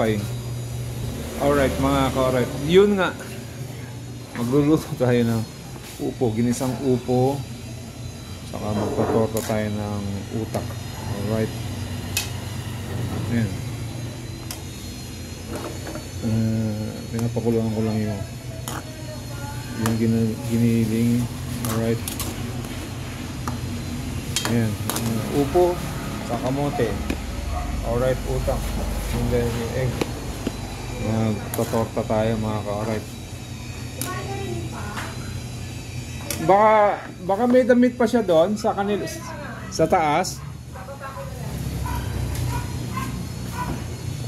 tinapay. Alright mga ka-alright. Yun nga. Magluluto tayo ng upo. Ginisang upo. Saka magpatorta tayo ng utak. Alright. Ayan. Pinapakuluan ko lang yung giniling. Alright. Ayan. Upo. Sa kamote. Alright, utak. And then yung egg. Magpatorta tayo mga ka-alright. Baka may damit pa siya doon sa kanila sa taas.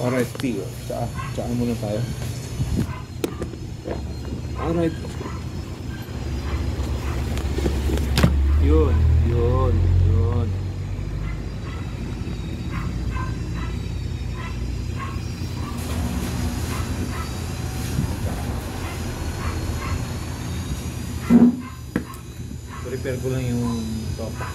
Alright, tiyo. Tsaan muna tayo. Alright. Yun. Prepare ko lang yung topak.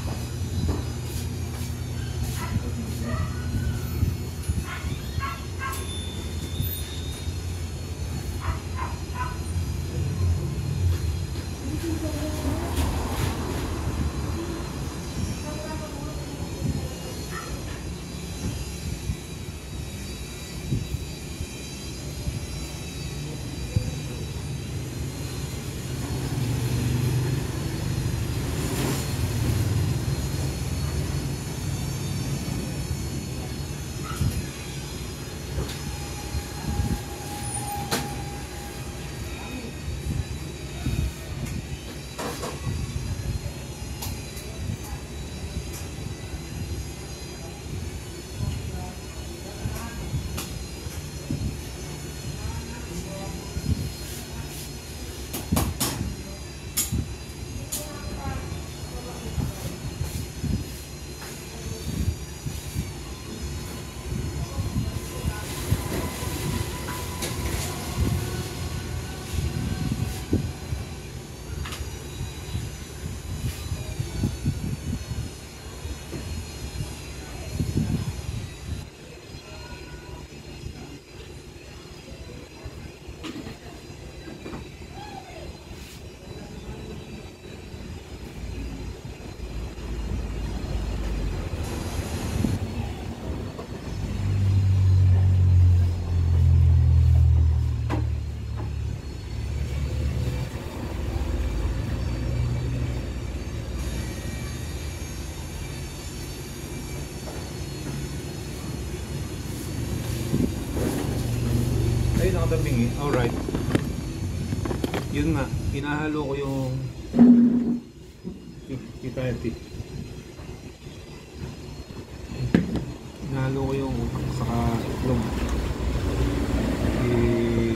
Ay, nakatabing eh. Alright. Yun nga, hinahalo ko yung T30. Hinahalo ko yung utak saka itlog.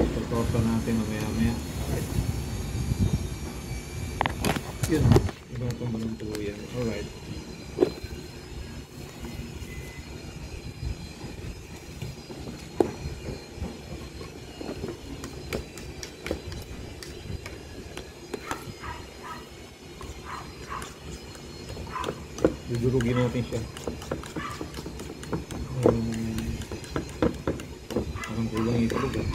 Itotorta natin mamaya-maya. Alright. Yun. Ibang pamalang tuluyan. Alright. Dudurugin natin siya. Parang kulang yung itlog eh.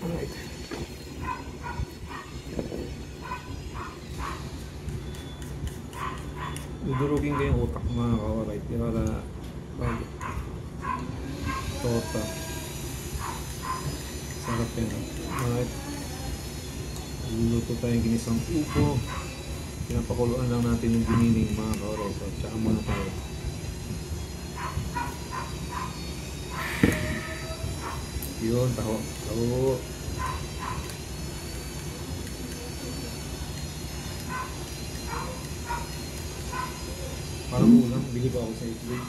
Alright. Dudurugin ko yung utak mga kawaray. Para torta. Sarap yan. Alright. Luluto tayong ginisang upo. Pinapakuluan lang natin yung giniling mga kaoray. So, tsaka muna tayo. Yun, taho. Parang ulang. Bili pa ako sa itlog.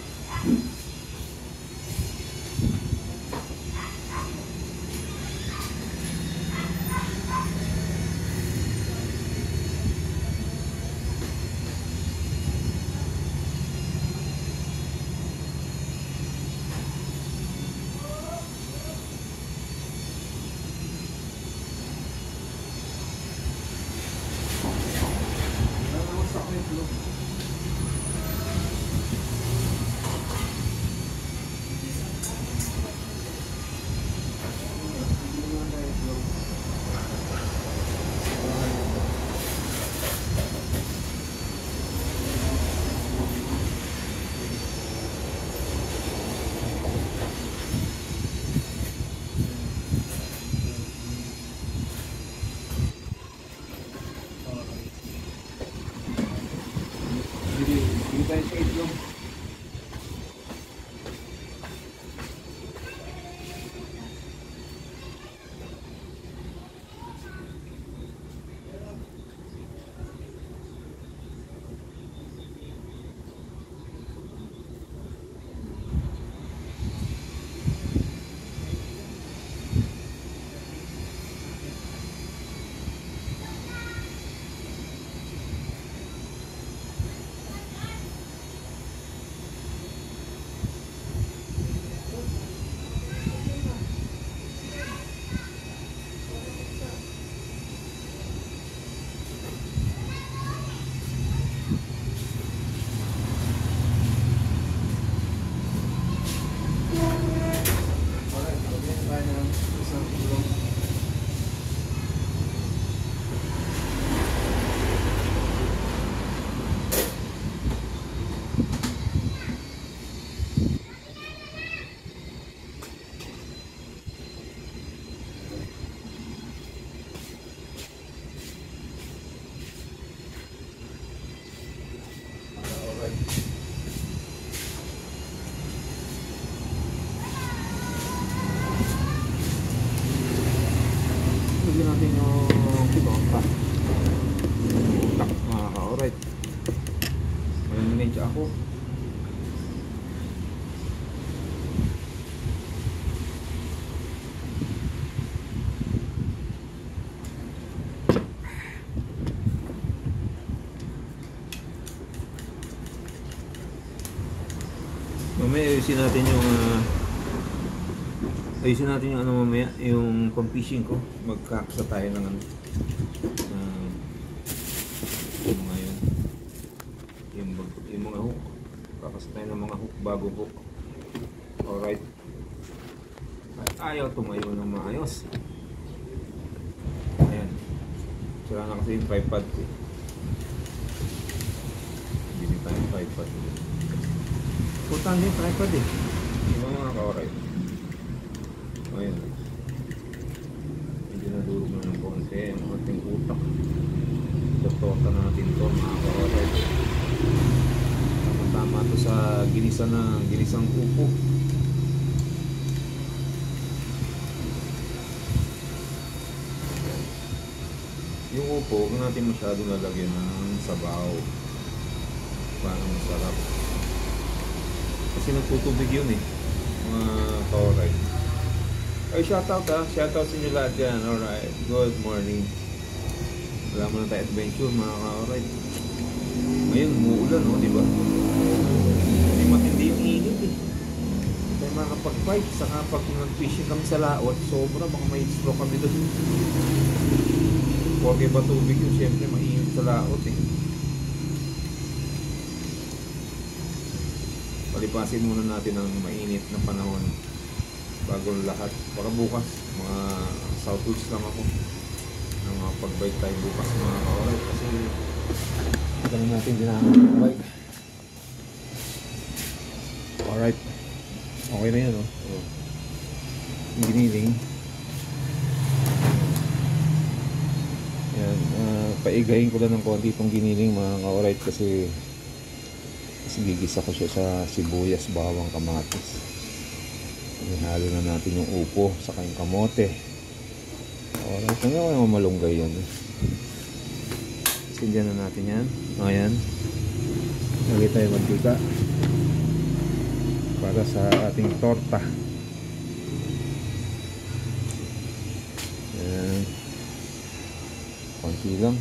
Mamaya ayusin natin yung ano mamaya, yung pang-fishing ko. Magkaksa tayo ng ano. Yung mga yun. Yung mga hook. Kakasa tayo ng mga hook, bago hook. Alright. Ayaw tumayo ng maayos. Ayan. Sira na kasi yung tripod ko. Hindi tayo tripod. Putan din tripod eh. Yung mga ka-alright. Ayan. Medyo nadurog na ng konti. Ang ating utak. Tototan natin to mga ka-alright. Tama to sa ginisang upo. Yung upo, huwag natin masyado lalagyan ng sabaw para masarap. Kasi nagtutubig yun eh, mga ka-alright. Ay, shoutout shoutout sa inyo lahat dyan. Alright, good morning. Wala mo na tayo adventure mga ka-alright. Ngayon, umuulan o, diba? Hindi matindi yung init eh. Hindi tayo makapag-fight. Saka pag nag-fishing kami sa laot, sobra, baka may stroke kami doon. Porque ba tubig yun, syempre mainit sa laot eh. Palipasin muna natin ang mainit na panahon bago lahat. Para bukas, mga southwest lang ako na mga pag-bike tayo bukas mga ka-alright. Kasi ganun natin dinamag-bike. Alright. Okay na yan, oh. Yung giniling. Yan. Paigayin ko lang ng konti itong giniling mga ka-alright kasi gigisa ko siya sa sibuyas, bawang, kamatis. Ihalo na natin yung upo saka yung kamote. Alright. Ngayon yung malunggay yan. Sindihan na natin yan. Ayan. Lagay tayo mantika para sa ating torta. Ayan. Konti lang.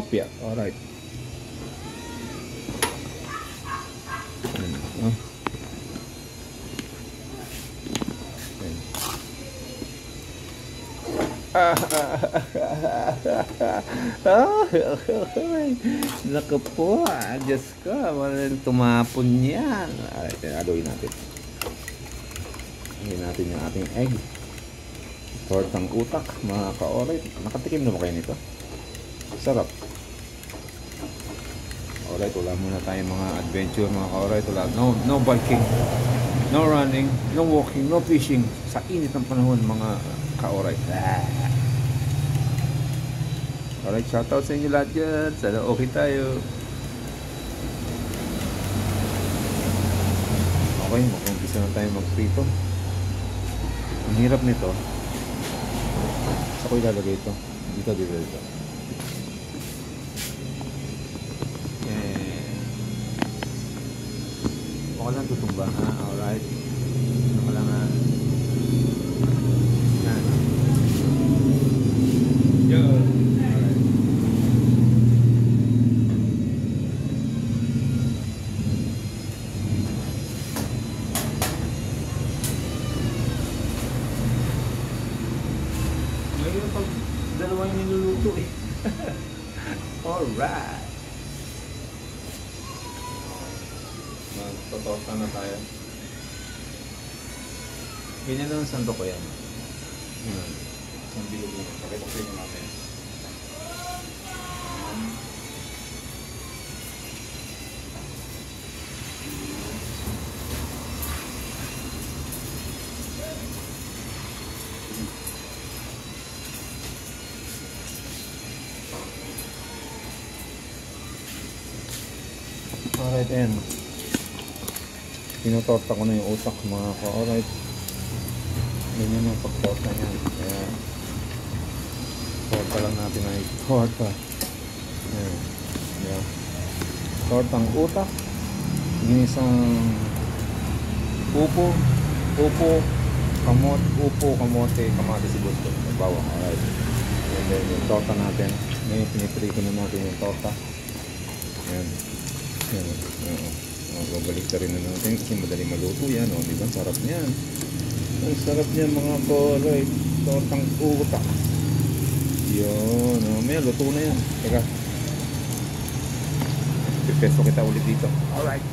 Piyak. Alright. Ayan. Naku po, Diyos ko, walang tumapon yan. Alright, aluin natin. Hingin natin yung ating egg. Tortang utak, mga ka-alright. Nakatikim na ba kayo nito? Sarap. Alright, wala muna tayong mga adventure, mga ka-alright. No biking, no running, no walking, no fishing. Sa init ng panahon, mga ka-alright. Alright, shoutout sa inyo lahat dyan. Sana okay tayo. Okay, mag-umpisa na tayo mag-prito. Ang hirap nito. Saan ko ilalagay ito? Dito. Okay lang tutumba ha. Alright. Ano lang ha. Yan. Yun. Ngayon pag dalawa yung niluluto eh. Alright. Magtotorta na tayo. Ganyan lang ang sando ko yan. Ang bilog mo. Pakita ko yun natin. Alright, ayan. Pinutorta ko na yung utak mga ka-alright. Ganyan yung pagtorta niya. Kaya torta lang natin ay torta. Ayan. Ayan. Tortang utak. Ginisang upo, kamote, kamatis, sibuyas, bawang. Alright. And then yung torta natin. Ngayon piniprito na natin yung torta. Ayan. Yan, oo. Babalik na rin na natin kasi madali maluto yan. O, di ba? Sarap niyan. Ang sarap niyan mga alright. Tortang utak. Yun. May luto na yan. Teka. Pipeso kita ulit dito. Alright.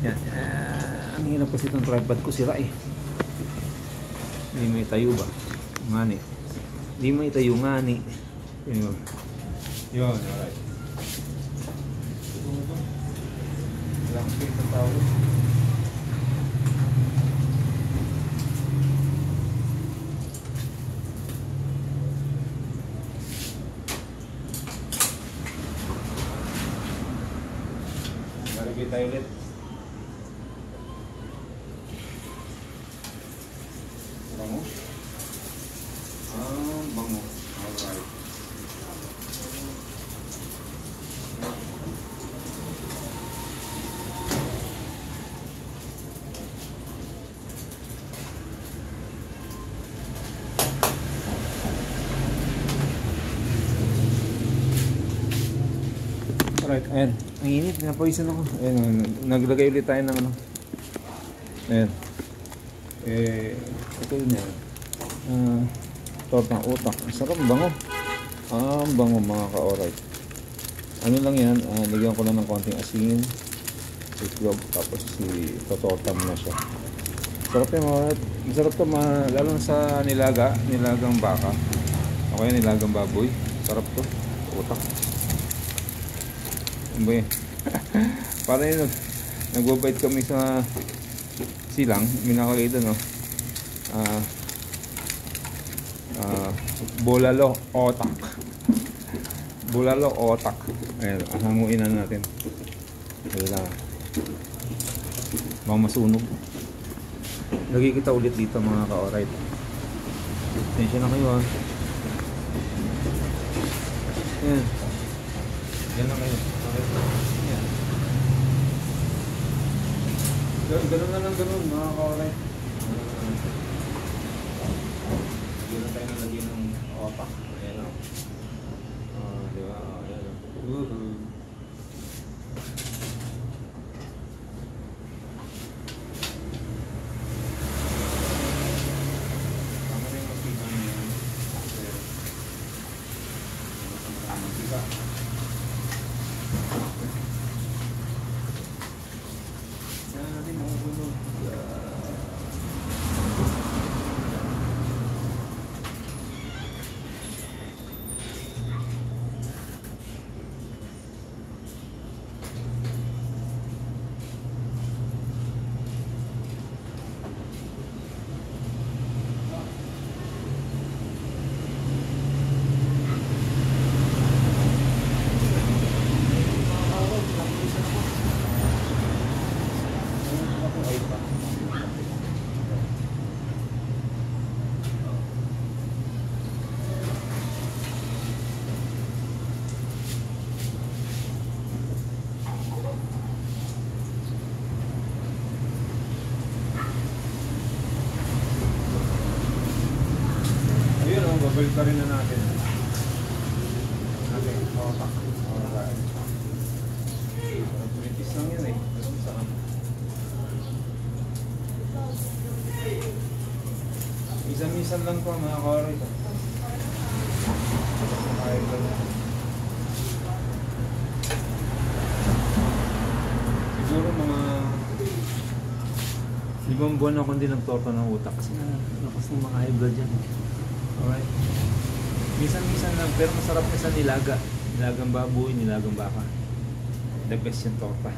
Yan. Ang hirap kasi itong tripod ko sira eh. Hindi may tayo ba? Ngani. Hindi may tayo ngani. Yun. Yun. Alright. Lang space ang tao. Marami tayo ulit. Bango? Bango. Alright. Alright, ayan. Ang init, napawisan ako. Ayan, naglagay ulit tayo ng ano. Ayan. Ito yun yan. Tortang utak. Sarap, bango. Bango mga ka-alright. Ano lang yan, lagyan ko lang ng konting asin, itlog, tapos totorta mo na siya. Sarap yan mga, sarap to lalo na sa nilagang baka. O kaya nilagang baboy. Sarap to, utak. Ano ba yan? Para yun, nagbabait kami sa silang, minakalay doon, no? Bulalo otak. Bulalo otak. Ayan, hanguin na natin. Wala. Baka masunog. Lagi kita ulit dito mga ka-alright. Tensya na kayo ha. Ayan. Yan na kayo. Ayan. Ganun na lang ganun mga ka-alright. Yun na tayo nalagyan ng otak. Ayan o. Diba? Ayan o. Tama na yung magpiga na yan. Magpiga. Sana natin makukulog. Babalik pa rin na natin. Otak. Alright. British lang yan eh. Saan? Minsan-minsan lang po mga ka-alright. Siguro mga 5 buwan ako hindi nagtorta ng utak kasi nakas ng mga high blood yan. Alright. Minsan-minsan lang, pero masarap na sa nilaga. Nilagang baboy, nilagang baka. The best yung torta.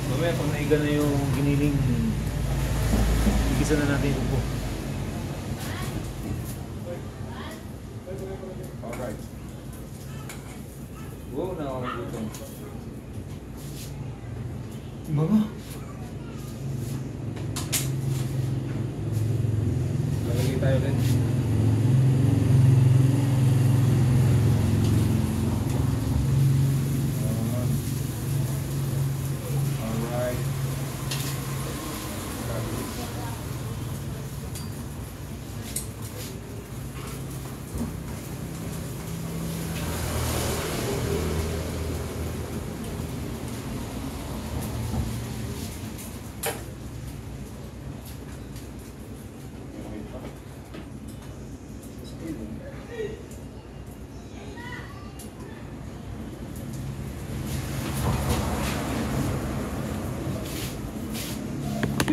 Mamaya pag naiga na yung giniling, igisa na natin yung upo. Alright. Wow, nakakagutom. Mga lalagay tayo rin. Alright.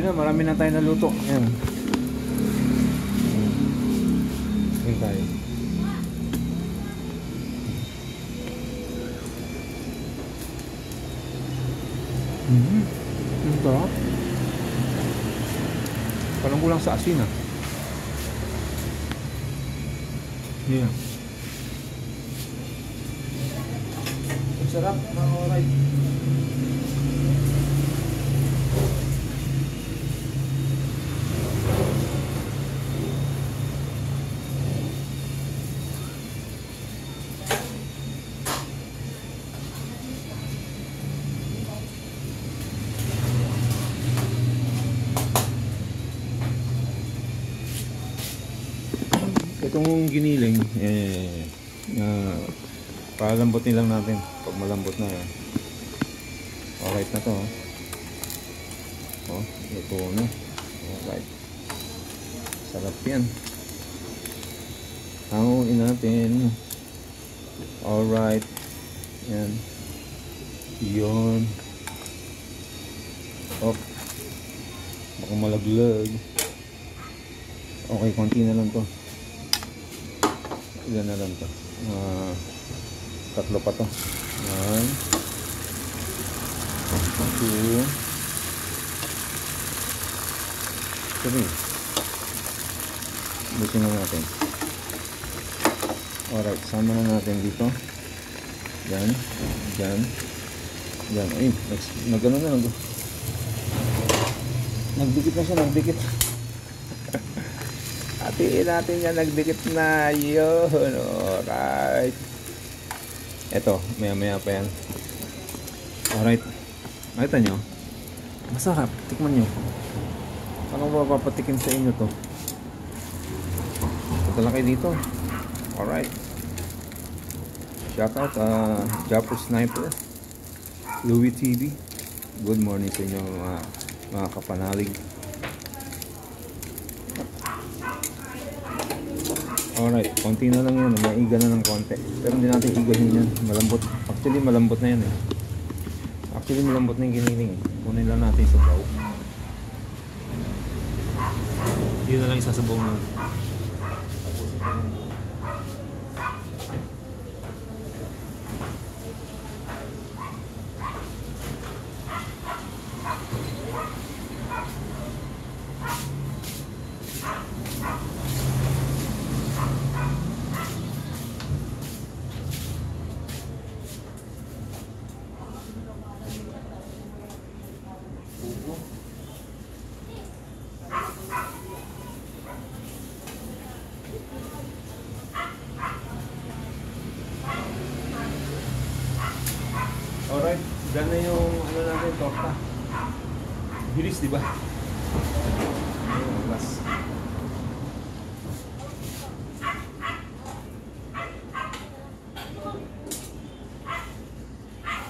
Ayan, marami na tayo naluto. Ayan. Ayan tayo. Ang sarap. Parang kulang sa asin ah. Yeah. Ang sarap, mga alright. Itong giniling, palambutin lang natin. Pag malambot na, alright na to. Oh, ito na. Alright. Sarap yan. Hanguin natin. Alright. Yan. Yun. Oh. Baka malaglag. Okay, konti na lang to. Ilan na lang to? Tatlo pa to. 1 2 3. Busin na natin. Alright, sama na natin dito. Yan. Yan. Yan. Ay, nagano na lang to. Nagdikit na siya, nagdikit. Hatiin natin yan, nagdikit na yun. Alright. Eto, maya pa yan. Alright. Nakita nyo? Masarap, tikman nyo. Paano ba papatikin sa inyo to? Punta lang kayo dito. Alright. Shoutout Japo Sniper, Louie TV. Good morning sa inyo mga kapanalig. Alright, konti na lang yan. Maiga na ng konti. Pero hindi natin igahin yan. Malambot. Actually, malambot na yan eh. Actually, malambot na yung giniling eh. Kunin lang natin sa baw. Yun na lang isasabaw na. Alright, dyan na yung ano natin, torta. Bilis, di ba? Ayun, last.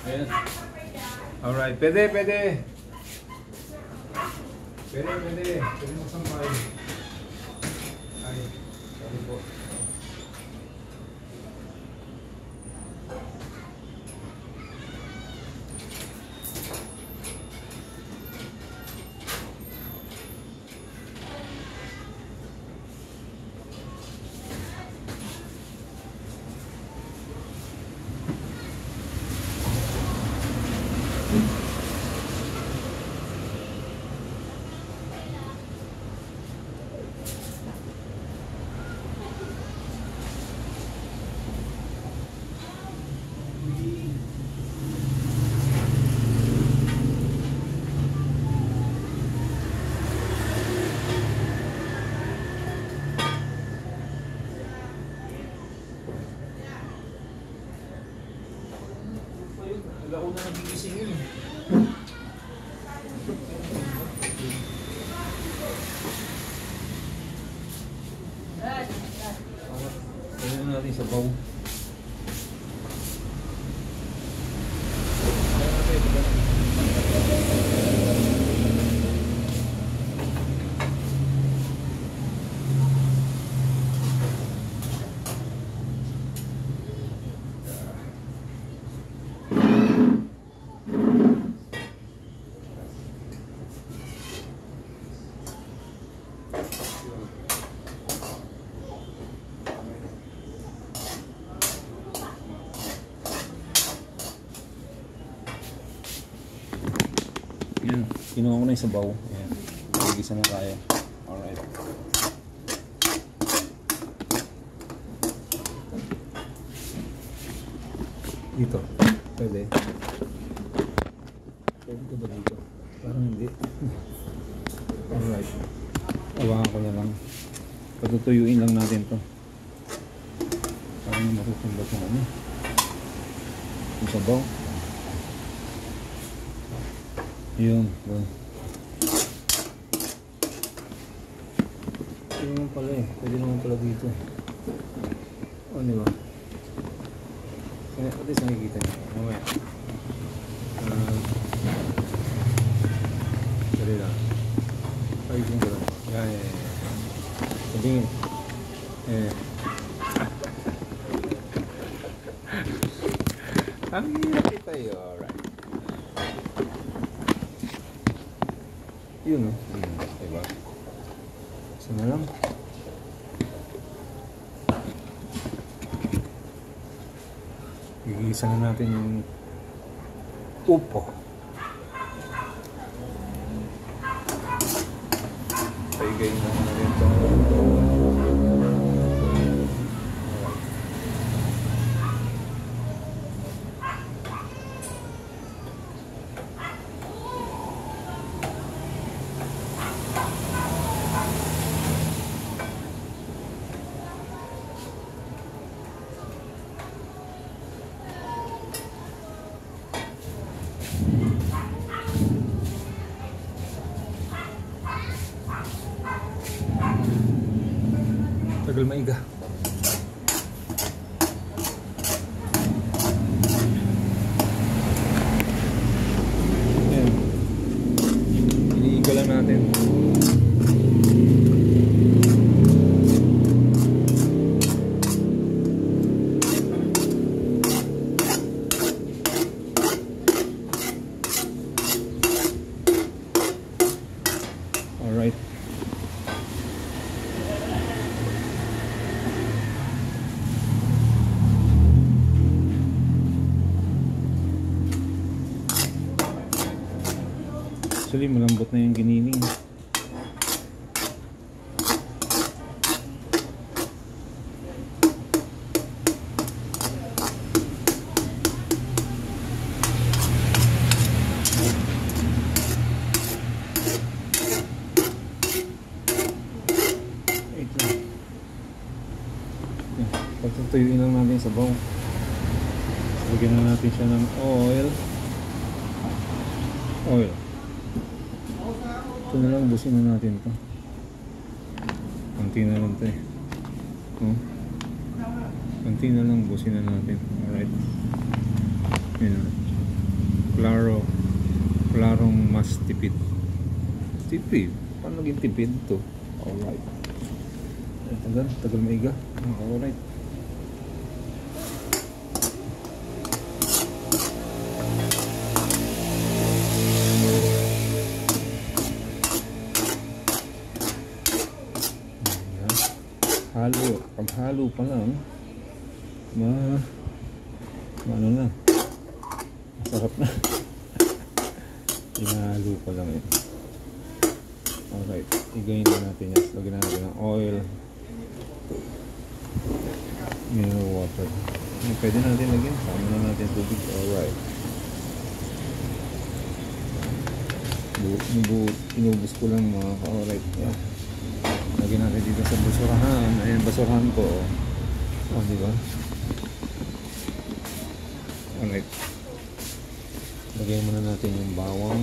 Ayan. Alright, pwede. Pwede magsampay. Ay, sorry po. Wala ko na nagigising yun. Ayan natin sa baw. Kinuha ko na yung sabaw. Ayan. Nagigisa na tayo. Alright. Dito. Pwede. Pwede ko ba dito? Parang hindi. Alright. Awakan ko na lang. Patutuyuin lang natin to. Parang matutumbat ng ano. Yung sabaw. Yun. Yun. Pwede naman pala eh. Pwede naman pala dito. O, di ba? At least nakikita niyo. Mamaya. Dali lang. Paigin ko lang. Yan. Tingin. Ang hirap ito eh. Alright. Yun o. Diba? Isa na lang. Gigisa na natin yung upo. Paigay na natin ito. Tagal maiga. Ayan. Iniiga lang natin. Alright. Actually, malambot na yung giniling. Wait lang. Pagtutuyuin lang natin sa sabaw. Lagyan na natin siya ng oil. Oil. Ito na lang, busin na natin ito. Kunti na lang ito eh. Kunti na lang, busin na natin. Alright. Yun. Klarong mas tipid. Tipid? Paano naging tipid ito? Alright. Tagal maiga. Alright. Paghalo pa lang ano na, masarap na. Hinahalo pa lang ito. Alright, igayin na natin yan. Lagyan na natin ng oil, mineral water. Pwede na natin lagyan, sama na natin tubig. Alright, inubos ko lang mga ka-alright. Yeah. Lagyan natin dito sa basurahan. Ayan, basurahan ko. Oh, diba? Alright. Lagyan muna natin yung bawang.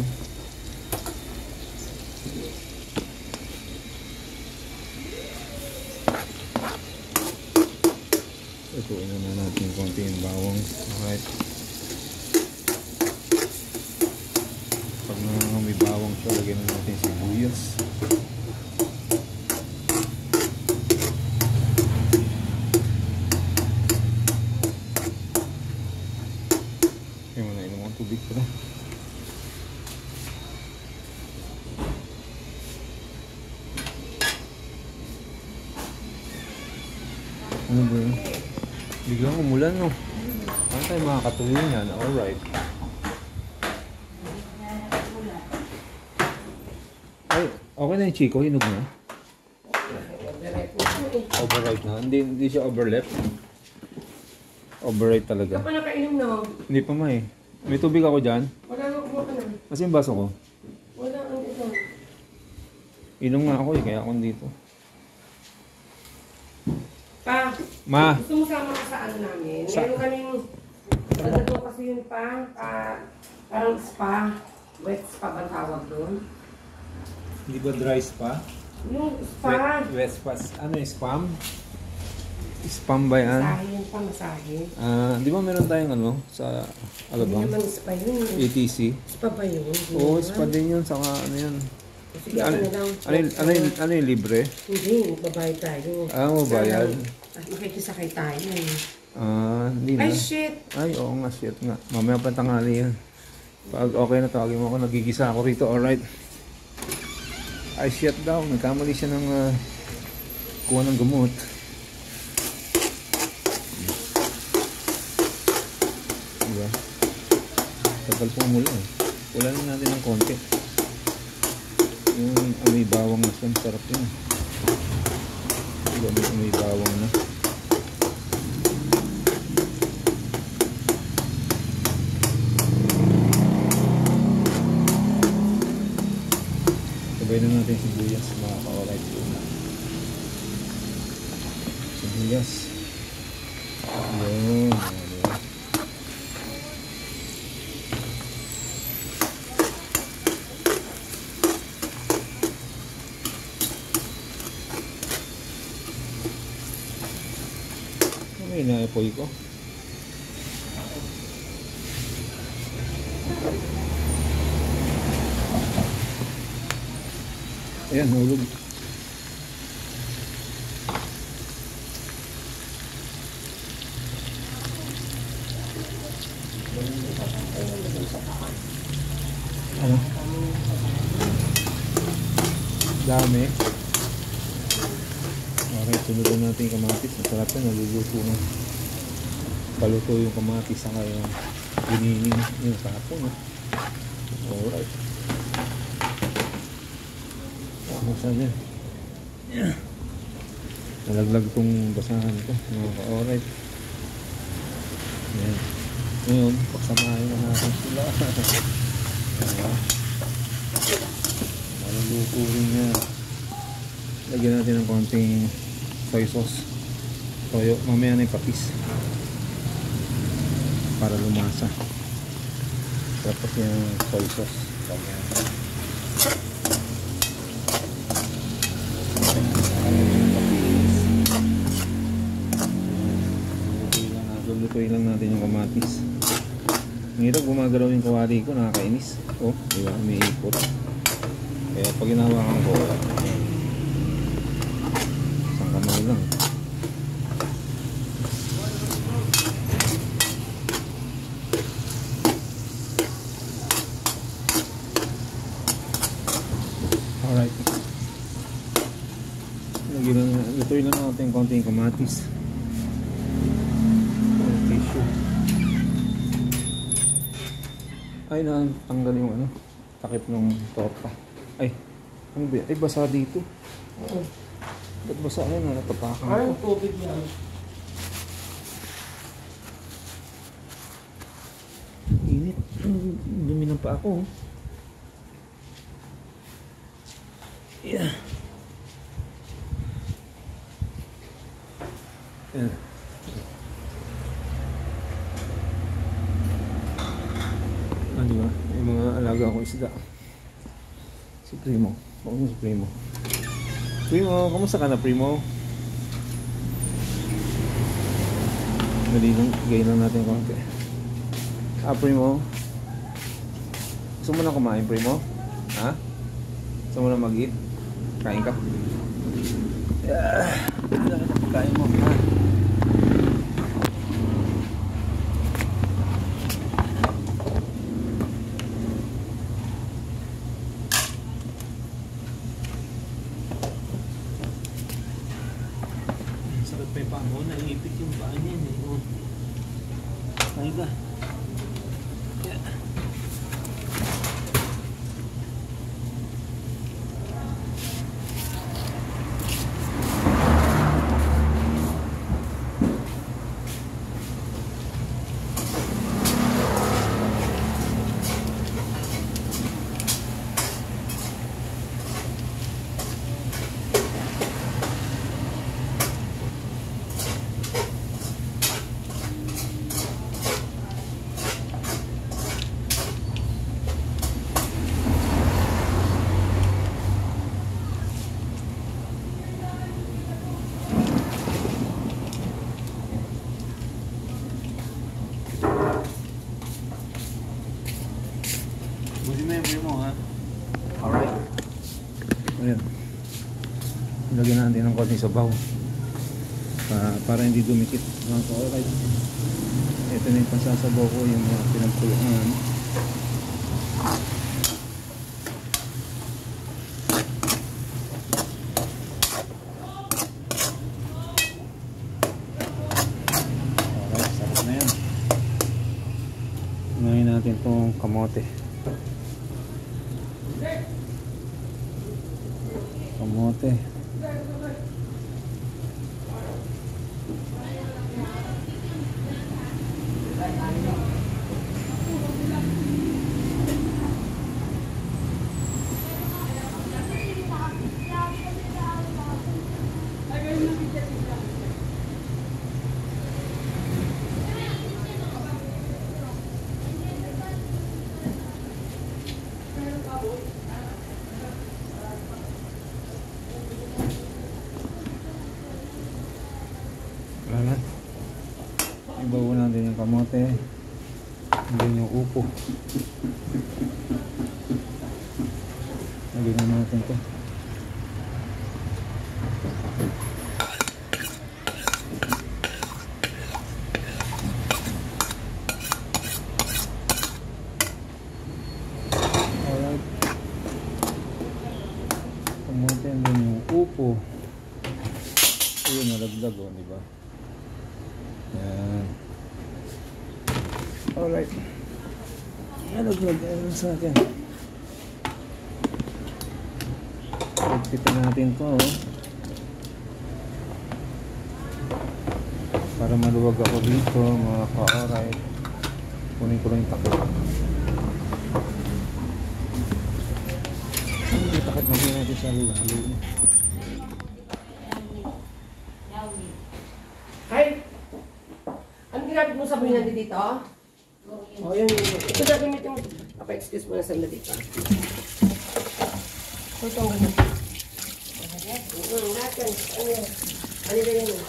Ituin na natin konti yung bawang. Alright. Pag may bawang siya, lagyan na natin sibuyas. Tubig ko na. Ano ba yun? Biglang umulan, no? Ano tayo makakatuloy niyan? Alright. Ay, okay na yung Chico, hinog na. Overripe na. Hindi siya overlap. Overripe talaga. Kapag nakainom na, Hindi pa ma eh. May tubig ako dyan. wala na kumuha ka na. Kasi yung baso ko. Wala ang ito. Inom nga ako eh, kaya ako dito. Pa, Ma! gusto mo sama ka sa ano namin? Sa- Meron kaming, ano to kasi yun pa, parang spa, wet spa bang tawag doon? Hindi ba dry spa? Yung spa, Wet spa. Ano yung spam? Spam ba yan? masahe yun pa, masahe. Di ba meron tayong ano sa Hindi Alabang? naman spa yun. ATC? Spa ba yun? Hindi Oo, naman. spa din yun. Saka ano yan? Sige, ako na lang. Ano yung libre? Hindi, babayad tayo. Mabayad. At makikisakay tayo. Hindi na. Ay, shit! Ay, oo nga, shit nga. Mamaya pa tanghali yan. Pag okay na, tawagin mo ako. Nagigisa ako rito, alright. Ay, shit daw. Nagkamali siya ng kuha ng gamot. Diba? Tagal po mula eh. Wala lang natin ng konti. Yung amoy bawang na siya, sarap yun. Diba, may amoy bawang na. Sabay na natin sibuyas, mga ka-alright po na. Sibuyas. Yun. Diba? Ano yung naipoy ko? Ayan, hulog. Ano? Dami. Okay, sunugan natin yung kamatis. Masarap yan, naluluto na. Paluto yung kamatis sa kaya giniling yung sapon. Alright. Saan yan? Nalaglag tong basahan ko. Alright. Ayan. Ngayon, pagsamahin na natin sila. Ayan. Maluluto rin yan. Lagyan natin ng konting soy sauce. Toyo. Mamaya na yung patis. Para lumasa. Tapos yung soy sauce. Lulutuin lang natin yung kamatis. Ang hirap gumagalaw yung kawali ko, nakakainis. Oh, diba? May ipot. Kaya pag hinawakan ko, isang kamay lang. Alright. Lutuin lang natin konting kamatis. Ay, natanggal yung ano, takip ng torta. Ay, ano ba? Ay, basa dito. Oo. Ba't basa na? Natapakan Ay, ko. tubig yan. Init. Dumi ng pa ako. Yeah. Yeah. Di ba? Yung mga alaga ko isda. Si Primo. Bakit si Primo? Primo, kamusta ka na, Primo? Dali lang, gayin lang natin konti. Primo? Gusto mo na kumain, Primo? Ha? Gusto mo na mag-eat? Kain ka? Kain mo, ha? May pango, naiipit yung paa niyan eh. Oh. Ay ka. Yeah. na yung primo ha. Alright. Ayan. Lagyan natin ng konting sabaw. Para hindi dumikit. Alright. Ito na yung pansasabaw ko, yung mga pinagkuluan. Alright, sarap na yan. Ngayon natin itong kamote. Kamote. Ayan. Ibawo natin yung kamote. Hindi yung upo. Lagyan na natin ito. Alright. Kamote and then yung upo. Ayun, nalaglag o, diba? Yan. Alright. Nalaglag. Ayan sa akin. Pagpitan natin to para maluwag ako dito mga ka-alright. Kunin ko lang yung takip. Yung takip natin natin sa halo. Ay! Anong ginamit mo sa buhay natin dito? O, yun. Ito na gamitin mo. Excuse mo na sandali pa. Ito ang ganun. Natin. Ano yan? Ano yan yun?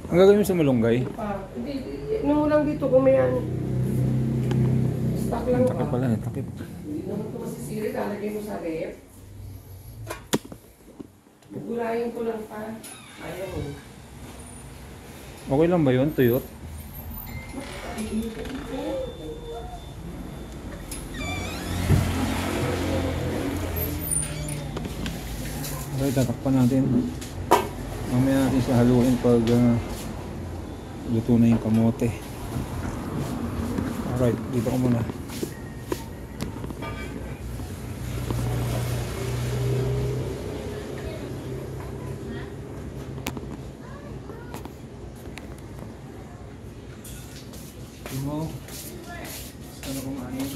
Ang gagawin mo sa malunggay? Hindi. Ano mo lang dito kung may ano. Stock lang Takip pa. pala, takip. Hindi naman ito masisiri. Lalagay mo sa rep. Gulayin ko lang pa. Ayaw mo. Okay lang ba yun? Tuyot? Okay, tatakpan natin. Mamaya natin siya haluin pag luto na yung kamote. Alright, dito ko muna. Mo, ano kumain?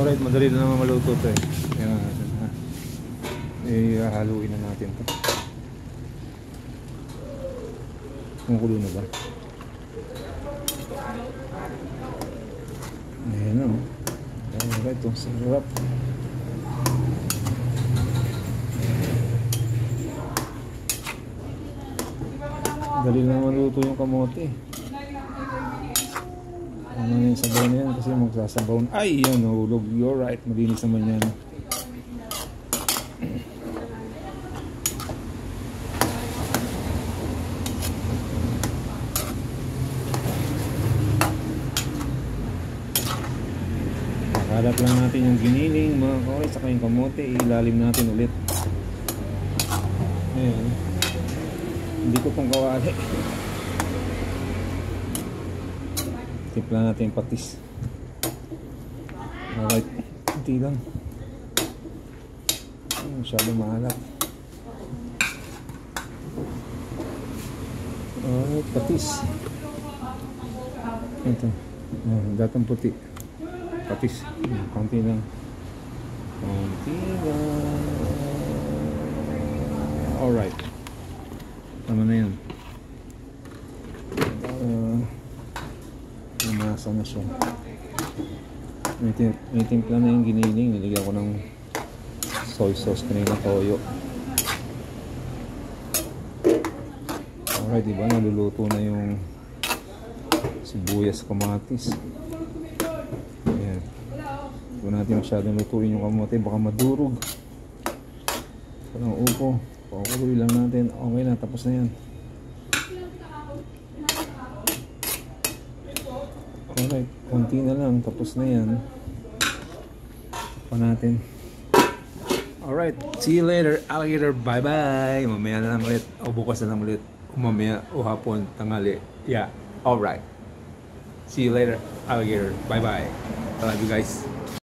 Alright, madali na naman maluto to eh. Yan, haluin na natin to. Kumukulo na ba? Ayan na. Alright, ito. Sarap. Dali na naman luto yung kamote. Ano na yung sabaw na yan kasi magsasabaw na. Ay, yan, nahulog. You're right, malinis naman yan. Nakalat lang natin yung giniling mga kaway, saka yung kamote, ilalim natin ulit. Ayan. Hindi ko pang kawali. Timpla natin yung patis. Alright, hindi lang. Masyadong maalat. Alright, patis. Ito, gatang puti. Patis, konti lang. Konti lang. Alright. Tama na yan. Nasa na siya. May timpla na yung giniling. Nilagyan ko ng soy sauce kanina, toyo. Alright, diba? Naluluto na yung sibuyas, kamatis. Ayan. Huwag natin masyadong lutuin yung kamote. Baka madurog. Parang upo. Pakukuloy lang natin. Okay na, tapos na yan. Alright, konti na lang, tapos na yan. Pa natin. Alright, see you later, alligator. Bye bye. Mamaya na lang ulit, o bukas na lang ulit, o mamaya, o hapon, tanghali. Yeah, alright. See you later, alligator. Bye bye. I love you guys.